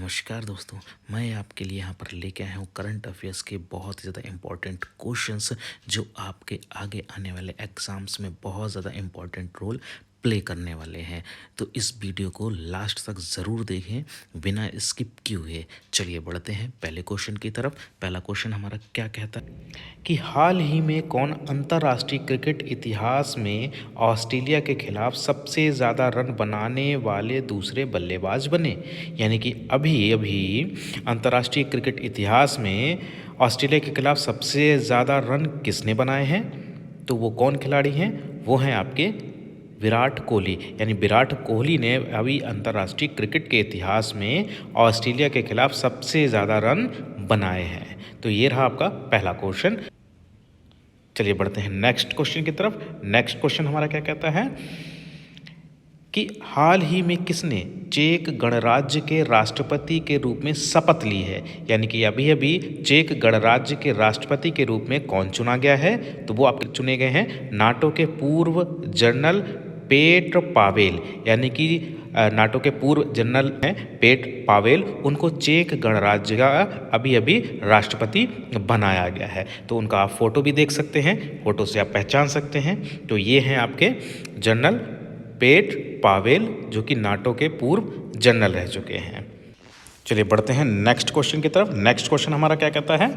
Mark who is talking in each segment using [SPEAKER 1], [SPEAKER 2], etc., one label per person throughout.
[SPEAKER 1] नमस्कार दोस्तों। मैं आपके लिए यहाँ पर लेके आया हूँ करंट अफेयर्स के बहुत ही ज़्यादा इम्पोर्टेंट क्वेश्चंस जो आपके आगे आने वाले एग्ज़ाम्स में बहुत ज़्यादा इम्पोर्टेंट रोल प्ले करने वाले हैं। तो इस वीडियो को लास्ट तक ज़रूर देखें बिना स्किप किए हुए। चलिए बढ़ते हैं पहले क्वेश्चन की तरफ। पहला क्वेश्चन हमारा क्या कहता है कि हाल ही में कौन अंतर्राष्ट्रीय क्रिकेट इतिहास में ऑस्ट्रेलिया के खिलाफ सबसे ज़्यादा रन बनाने वाले दूसरे बल्लेबाज बने। यानी कि अभी अभी अंतर्राष्ट्रीय क्रिकेट इतिहास में ऑस्ट्रेलिया के खिलाफ सबसे ज़्यादा रन किसने बनाए हैं, तो वो कौन खिलाड़ी हैं, वो हैं आपके विराट कोहली। यानी विराट कोहली ने अभी अंतर्राष्ट्रीय क्रिकेट के इतिहास में ऑस्ट्रेलिया के खिलाफ सबसे ज़्यादा रन बनाए हैं। तो ये रहा आपका पहला क्वेश्चन। चलिए बढ़ते हैं नेक्स्ट क्वेश्चन की तरफ। नेक्स्ट क्वेश्चन हमारा क्या कहता है कि हाल ही में किसने चेक गणराज्य के राष्ट्रपति के रूप में शपथ ली है। यानी कि अभी अभी चेक गणराज्य के राष्ट्रपति के रूप में कौन चुना गया है, तो वो आपके चुने गए हैं नाटो के पूर्व जनरल पेट्र पावेल। यानी कि नाटो के पूर्व जनरल हैं पेट पावेल, उनको चेक गणराज्य का अभी अभी राष्ट्रपति बनाया गया है। तो उनका आप फोटो भी देख सकते हैं, फोटो से आप पहचान सकते हैं। तो ये हैं आपके जनरल पेट पावेल जो कि नाटो के पूर्व जनरल रह चुके हैं। चलिए बढ़ते हैं नेक्स्ट क्वेश्चन की तरफ। नेक्स्ट क्वेश्चन हमारा क्या कहता है,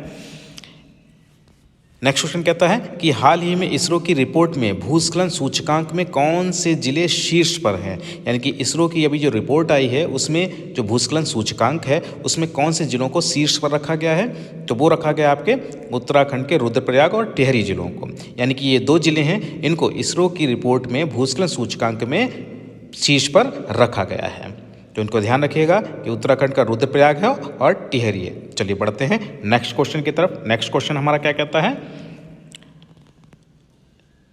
[SPEAKER 1] नेक्स्ट क्वेश्चन कहता है कि हाल ही में इसरो की रिपोर्ट में भूस्खलन सूचकांक में कौन से जिले शीर्ष पर हैं। यानी कि इसरो की अभी जो रिपोर्ट आई है उसमें जो भूस्खलन सूचकांक है उसमें कौन से जिलों को शीर्ष पर रखा गया है, तो वो रखा गया आपके उत्तराखंड के रुद्रप्रयाग और टिहरी जिलों को। यानी कि ये दो जिले हैं, इनको इसरो की रिपोर्ट में भूस्खलन सूचकांक में शीर्ष पर रखा गया है। तो इनको ध्यान रखिएगा कि उत्तराखंड का रुद्रप्रयाग है और टिहरी है। चलिए बढ़ते हैं नेक्स्ट क्वेश्चन की तरफ। नेक्स्ट क्वेश्चन हमारा क्या कहता है,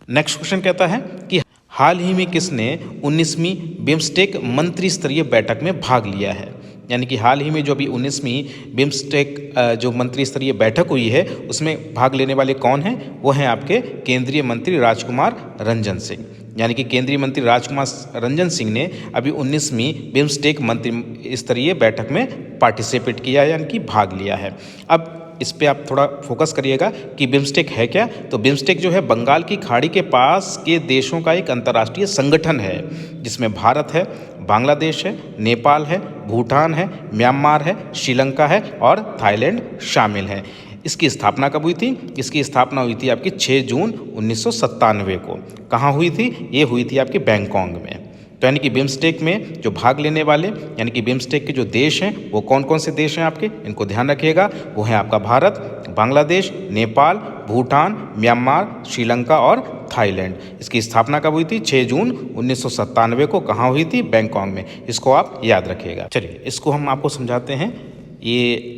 [SPEAKER 1] नेक्स्ट क्वेश्चन कहता है कि हाल ही में किसने 19वीं बिम्स्टेक मंत्री स्तरीय बैठक में भाग लिया है। यानी कि हाल ही में जो अभी 19वीं बिम्स्टेक जो मंत्री स्तरीय बैठक हुई है उसमें भाग लेने वाले कौन हैं, वो हैं आपके केंद्रीय मंत्री राजकुमार रंजन सिंह। यानी कि केंद्रीय मंत्री राजकुमार रंजन सिंह ने अभी 19वीं बिम्स्टेक मंत्री स्तरीय बैठक में पार्टिसिपेट किया है, यानी कि भाग लिया है। अब इस पे आप थोड़ा फोकस करिएगा कि बिम्स्टेक है क्या। तो बिम्स्टेक जो है बंगाल की खाड़ी के पास के देशों का एक अंतर्राष्ट्रीय संगठन है जिसमें भारत है, बांग्लादेश है, नेपाल है, भूटान है, म्यांमार है, श्रीलंका है और थाईलैंड शामिल है। इसकी स्थापना कब हुई थी, इसकी स्थापना हुई थी आपकी 6 जून 1997 को। कहाँ हुई थी, ये हुई थी आपकी बैंकॉक में। तो यानी कि बिम्स्टेक में जो भाग लेने वाले यानी कि बिम्स्टेक के जो देश हैं वो कौन कौन से देश हैं आपके, इनको ध्यान रखिएगा। वो हैं आपका भारत, बांग्लादेश, नेपाल, भूटान, म्यांमार, श्रीलंका और थाईलैंड। इसकी स्थापना कब हुई थी, 6 जून 1997 को। कहाँ हुई थी, बैंकॉक में। इसको आप याद रखिएगा। चलिए इसको हम आपको समझाते हैं, ये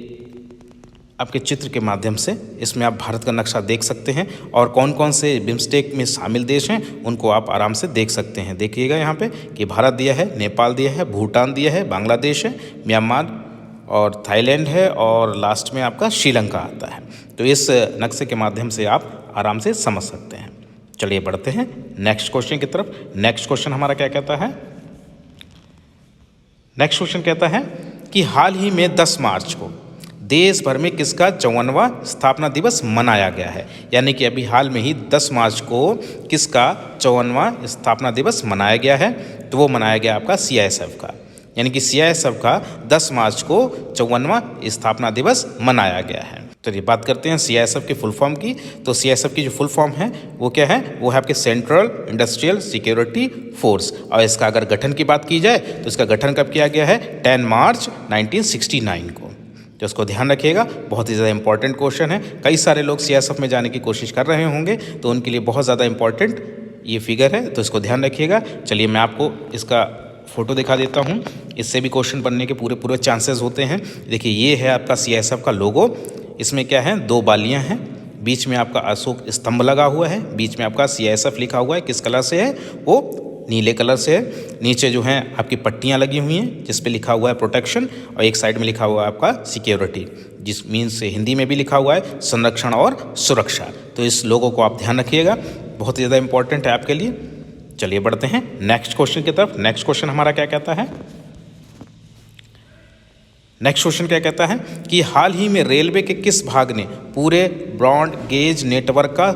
[SPEAKER 1] आपके चित्र के माध्यम से। इसमें आप भारत का नक्शा देख सकते हैं और कौन कौन से बिम्स्टेक में शामिल देश हैं उनको आप आराम से देख सकते हैं। देखिएगा यहाँ पे कि भारत दिया है, नेपाल दिया है, भूटान दिया है, बांग्लादेश है, म्यांमार और थाईलैंड है और लास्ट में आपका श्रीलंका आता है। तो इस नक्शे के माध्यम से आप आराम से समझ सकते हैं। चलिए बढ़ते हैं नेक्स्ट क्वेश्चन की तरफ। नेक्स्ट क्वेश्चन हमारा क्या कहता है, नेक्स्ट क्वेश्चन कहता है कि हाल ही में 10 मार्च को देश भर में किसका 54वां स्थापना दिवस मनाया गया है। यानी कि अभी हाल में ही 10 मार्च को किसका 54वां स्थापना दिवस मनाया गया है, तो वो मनाया गया आपका CISF का। यानी कि CISF का 10 मार्च को 54वां स्थापना दिवस मनाया गया है। चलिए बात करते हैं CISF की फुल फॉर्म की। तो CISF की जो फुल फॉर्म है वो क्या है, वो है आपके सेंट्रल इंडस्ट्रियल सिक्योरिटी फोर्स। और इसका अगर गठन की बात की जाए तो इसका गठन कब किया गया है, 10 मार्च 1969 को। तो इसको ध्यान रखिएगा, बहुत ही ज़्यादा इंपॉर्टेंट क्वेश्चन है। कई सारे लोग CISF में जाने की कोशिश कर रहे होंगे तो उनके लिए बहुत ज़्यादा इंपॉर्टेंट ये फिगर है, तो इसको ध्यान रखिएगा। चलिए मैं आपको इसका फ़ोटो दिखा देता हूँ, इससे भी क्वेश्चन बनने के पूरे चांसेस होते हैं। देखिए ये है आपका CISF का लोगो। इसमें क्या है, 2 बालियाँ हैं, बीच में आपका अशोक स्तंभ लगा हुआ है, बीच में आपका CISF लिखा हुआ है। किस कलर से है, वो नीले कलर से है। नीचे जो है आपकी पट्टियाँ लगी हुई हैं जिस पे लिखा हुआ है प्रोटेक्शन और एक साइड में लिखा हुआ है आपका सिक्योरिटी, जिस मीन्स से हिंदी में भी लिखा हुआ है संरक्षण और सुरक्षा। तो इस लोगों को आप ध्यान रखिएगा, बहुत ही ज़्यादा इंपॉर्टेंट है आपके लिए। चलिए बढ़ते हैं नेक्स्ट क्वेश्चन की तरफ। नेक्स्ट क्वेश्चन हमारा क्या कहता है, नेक्स्ट क्वेश्चन क्या कहता है कि हाल ही में रेलवे के किस भाग ने पूरे ब्रॉड गेज नेटवर्क का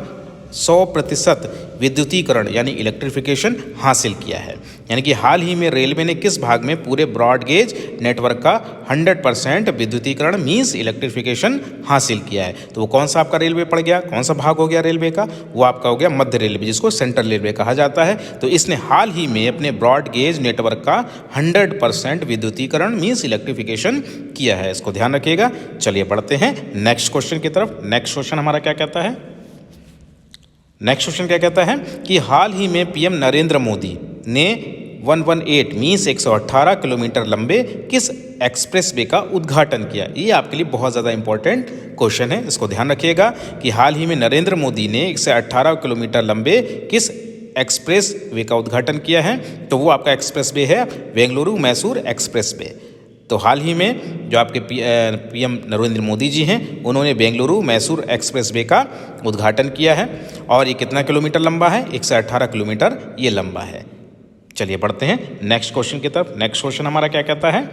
[SPEAKER 1] 100% विद्युतीकरण यानी इलेक्ट्रिफिकेशन हासिल किया है। यानी कि हाल ही में रेलवे ने किस भाग में पूरे ब्रॉड गेज नेटवर्क का 100% विद्युतीकरण मींस इलेक्ट्रिफिकेशन हासिल किया है। तो वो कौन सा आपका रेलवे पड़ गया, कौन सा भाग हो गया रेलवे का, वो आपका हो गया मध्य रेलवे, जिसको सेंट्रल रेलवे कहा जाता है। तो इसने हाल ही में अपने ब्रॉड गेज नेटवर्क का 100% विद्युतीकरण मींस इलेक्ट्रिफिकेशन किया है। इसको ध्यान रखिएगा। चलिए बढ़ते हैं नेक्स्ट क्वेश्चन की तरफ। नेक्स्ट क्वेश्चन हमारा क्या कहता है, नेक्स्ट क्वेश्चन क्या कहता है कि हाल ही में पीएम नरेंद्र मोदी ने 118 मीन्स 118 किलोमीटर लंबे किस एक्सप्रेसवे का उद्घाटन किया। ये आपके लिए बहुत ज़्यादा इंपॉर्टेंट क्वेश्चन है, इसको ध्यान रखिएगा कि हाल ही में नरेंद्र मोदी ने 118 किलोमीटर लंबे किस एक्सप्रेस वे का उद्घाटन किया है। तो वो आपका एक्सप्रेस वे है बेंगलुरु मैसूर एक्सप्रेस वे। तो हाल ही में जो आपके पीएम नरेंद्र मोदी जी हैं उन्होंने बेंगलुरु मैसूर एक्सप्रेस वे का उद्घाटन किया है और ये कितना किलोमीटर लंबा है, 118 किलोमीटर ये लंबा है। चलिए बढ़ते हैं नेक्स्ट क्वेश्चन की तरफ। नेक्स्ट क्वेश्चन हमारा क्या कहता है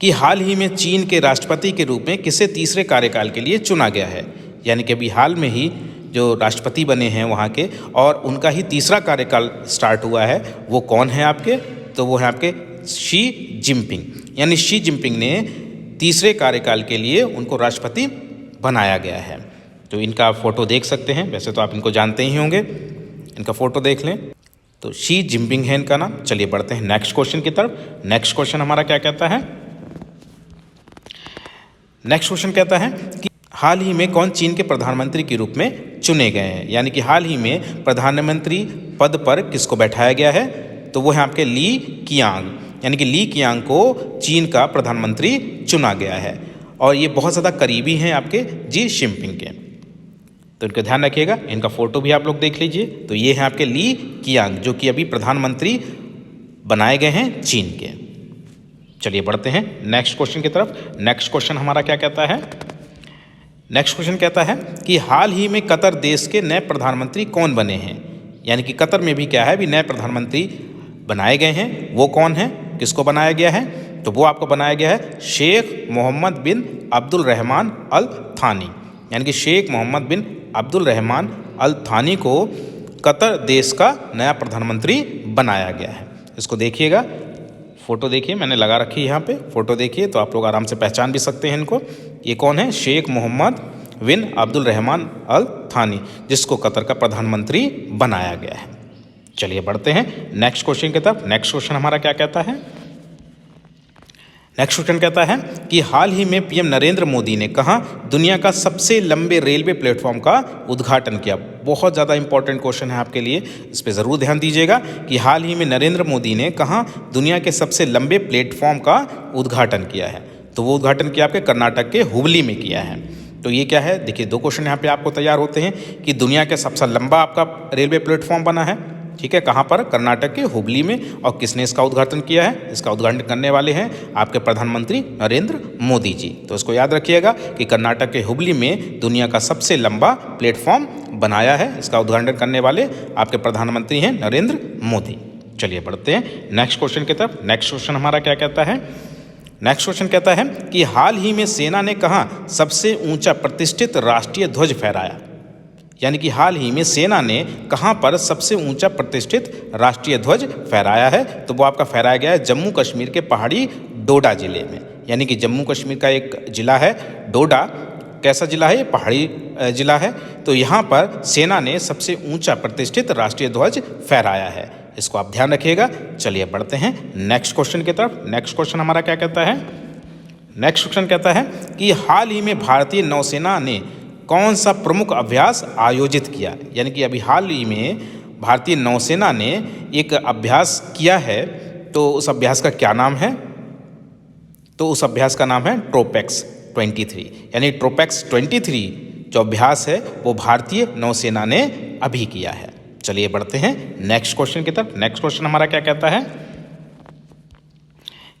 [SPEAKER 1] कि हाल ही में चीन के राष्ट्रपति के रूप में किसे तीसरे कार्यकाल के लिए चुना गया है। यानी कि अभी हाल में ही जो राष्ट्रपति बने हैं वहाँ के और उनका ही तीसरा कार्यकाल स्टार्ट हुआ है, वो कौन है आपके, तो वो है आपके शी जिनपिंग। यानी शी जिनपिंग ने तीसरे कार्यकाल के लिए उनको राष्ट्रपति बनाया गया है। तो इनका फ़ोटो देख सकते हैं, वैसे तो आप इनको जानते ही होंगे, इनका फ़ोटो देख लें। तो शी जिनपिंग है इनका नाम। चलिए बढ़ते हैं नेक्स्ट क्वेश्चन की तरफ। नेक्स्ट क्वेश्चन हमारा क्या कहता है, नेक्स्ट क्वेश्चन कहता है कि हाल ही में कौन चीन के प्रधानमंत्री के रूप में चुने गए हैं। यानी कि हाल ही में प्रधानमंत्री पद पर किसको बैठाया गया है, तो वो है आपके ली कियांग। यानी कि ली कियांग को चीन का प्रधानमंत्री चुना गया है और ये बहुत ज़्यादा करीबी हैं आपके जी जिनपिंग के। तो इनका ध्यान रखिएगा, इनका फ़ोटो भी आप लोग देख लीजिए। तो ये हैं आपके ली कियांग जो कि अभी प्रधानमंत्री बनाए गए हैं चीन के। चलिए बढ़ते हैं नेक्स्ट क्वेश्चन की तरफ। नेक्स्ट क्वेश्चन हमारा क्या कहता है, नेक्स्ट क्वेश्चन कहता है कि हाल ही में कतर देश के नए प्रधानमंत्री कौन बने हैं। यानी कि कतर में भी क्या है, अभी नए प्रधानमंत्री बनाए गए हैं। वो कौन है, किसको बनाया गया है, तो वो आपको बनाया गया है शेख मोहम्मद बिन अब्दुल रहमान अल थानी। यानी कि शेख मोहम्मद बिन अब्दुल रहमान अल थानी को कतर देश का नया प्रधानमंत्री बनाया गया है। इसको देखिएगा, फ़ोटो देखिए, मैंने लगा रखी है यहाँ पे, फ़ोटो देखिए तो आप लोग आराम से पहचान भी सकते हैं इनको। ये कौन है, शेख मोहम्मद बिन अब्दुल रहमान अल थानी, जिसको कतर का प्रधानमंत्री बनाया गया है। चलिए बढ़ते हैं नेक्स्ट क्वेश्चन की तरफ। नेक्स्ट क्वेश्चन हमारा क्या कहता है, नेक्स्ट क्वेश्चन कहता है कि हाल ही में पीएम नरेंद्र मोदी ने कहाँ दुनिया का सबसे लंबे रेलवे प्लेटफॉर्म का उद्घाटन किया। बहुत ज़्यादा इंपॉर्टेंट क्वेश्चन है आपके लिए, इस पर ज़रूर ध्यान दीजिएगा कि हाल ही में नरेंद्र मोदी ने कहाँ दुनिया के सबसे लंबे प्लेटफॉर्म का उद्घाटन किया है। तो वो उद्घाटन किया आपके कर्नाटक के हुबली में किया है। तो ये क्या है, देखिए दो क्वेश्चन यहाँ पे आपको तैयार होते हैं कि दुनिया के सबसे लंबा आपका रेलवे प्लेटफॉर्म बना है, ठीक है, कहाँ पर, कर्नाटक के हुबली में, और किसने इसका उद्घाटन किया है, इसका उद्घाटन करने वाले हैं आपके प्रधानमंत्री नरेंद्र मोदी जी। तो इसको याद रखिएगा कि कर्नाटक के हुबली में दुनिया का सबसे लंबा प्लेटफॉर्म बनाया है, इसका उद्घाटन करने वाले आपके प्रधानमंत्री हैं नरेंद्र मोदी। चलिए बढ़ते हैं नेक्स्ट क्वेश्चन की तरफ। नेक्स्ट क्वेश्चन हमारा क्या कहता है, नेक्स्ट क्वेश्चन कहता है कि हाल ही में सेना ने कहाँ सबसे ऊंचा प्रतिष्ठित राष्ट्रीय ध्वज फहराया। यानी कि हाल ही में सेना ने कहाँ पर सबसे ऊंचा प्रतिष्ठित राष्ट्रीय ध्वज फहराया है, तो वो आपका फहराया गया है जम्मू कश्मीर के पहाड़ी डोडा जिले में। यानी कि जम्मू कश्मीर का एक जिला है डोडा, कैसा जिला है, ये पहाड़ी जिला है। तो यहाँ पर सेना ने सबसे ऊंचा प्रतिष्ठित राष्ट्रीय ध्वज फहराया है, इसको आप ध्यान रखिएगा। चलिए बढ़ते हैं नेक्स्ट क्वेश्चन की तरफ। नेक्स्ट क्वेश्चन हमारा क्या कहता है, नेक्स्ट क्वेश्चन कहता है कि हाल ही में भारतीय नौसेना ने कौन सा प्रमुख अभ्यास आयोजित किया। यानी कि अभी हाल ही में भारतीय नौसेना ने एक अभ्यास किया है, तो उस अभ्यास का क्या नाम है, तो उस अभ्यास का नाम है ट्रोपेक्स 23। यानी ट्रोपेक्स 23 जो अभ्यास है वो भारतीय नौसेना ने अभी किया है। चलिए बढ़ते हैं नेक्स्ट क्वेश्चन की तरफ। नेक्स्ट क्वेश्चन हमारा क्या कहता है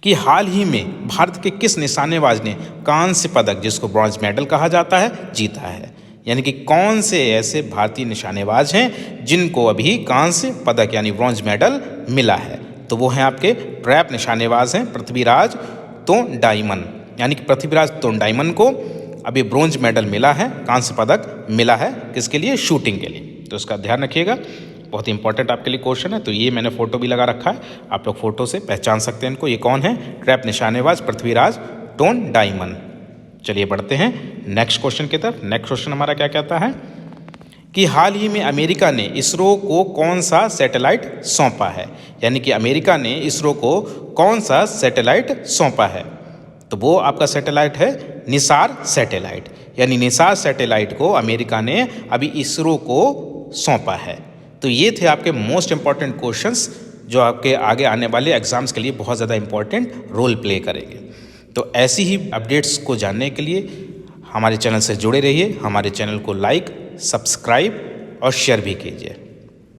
[SPEAKER 1] कि हाल ही में भारत के किस निशानेबाज ने कांस्य पदक, जिसको ब्रॉन्ज मेडल कहा जाता है, जीता है। यानी कि कौन से ऐसे भारतीय निशानेबाज हैं जिनको अभी कांस्य पदक यानी ब्रॉन्ज मेडल मिला है, तो वो हैं आपके ट्रैप निशानेबाज हैं पृथ्वीराज तोंडाईमन, यानी कि पृथ्वीराज तोंडाईमन को अभी ब्रोंज मेडल मिला है, कांस्य पदक मिला है, किसके लिए? शूटिंग के लिए। तो इसका ध्यान रखिएगा, बहुत ही इंपॉर्टेंट आपके लिए क्वेश्चन है। तो ये मैंने फोटो भी लगा रखा है, आप लोग फोटो से पहचान सकते हैं इनको। ये कौन है? ट्रैप निशानेबाज पृथ्वीराज तोंडाईमन। चलिए बढ़ते हैं नेक्स्ट क्वेश्चन की तरफ। नेक्स्ट क्वेश्चन हमारा क्या कहता है कि हाल ही में अमेरिका ने इसरो को कौन सा सैटेलाइट सौंपा है, यानी कि अमेरिका ने इसरो को कौन सा सैटेलाइट सौंपा है। तो वो आपका सैटेलाइट है निसार सैटेलाइट, यानी निसार सैटेलाइट को अमेरिका ने अभी इसरो को सौंपा है। तो ये थे आपके मोस्ट इंपॉर्टेंट क्वेश्चंस जो आपके आगे आने वाले एग्जाम्स के लिए बहुत ज़्यादा इंपॉर्टेंट रोल प्ले करेंगे। तो ऐसी ही अपडेट्स को जानने के लिए हमारे चैनल से जुड़े रहिए, हमारे चैनल को लाइक, सब्सक्राइब और शेयर भी कीजिए।